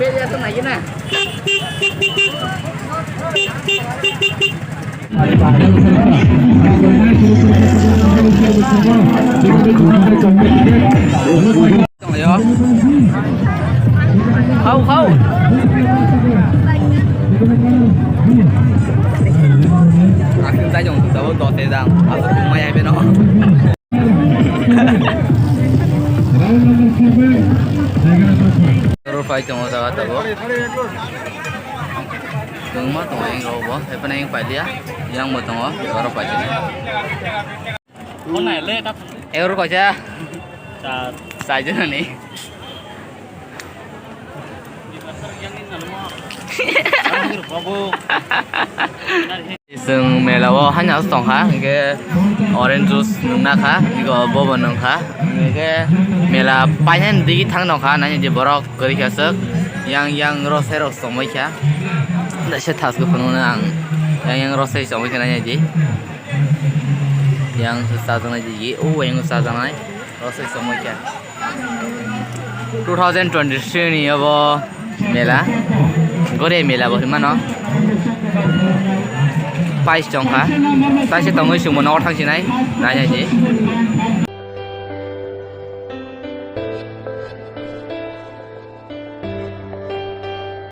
beda tuh lagi nah. Tunggu ya. Kau. Aku tak jom tahu doa sedang. Aku cuma yang benar. Terus fight cuma sahaja tahu. Tunggu tunggu yang kau buat. Apa yang fight dia? Yang mau tunggu. Baru fight ni. Con này lên đắp Euro kau cah? trà Saja ni. Iseng melawa hanya setong ha, ke orange juice nungna ha, juga boba nung ha, ke mela panjang di thang nung ha, nanya je borok keri kasek, yang rose somai ha, dah setas ke penuh nang, yang rose somai ke nanya je, yang susah sana je, yang susah sana rose somai ha. 2023 ni apa mela, gore mela boleh mana? Pai chong ha, ta sẽ tông người xuống một nó thằng gì này, nãy giờ gì?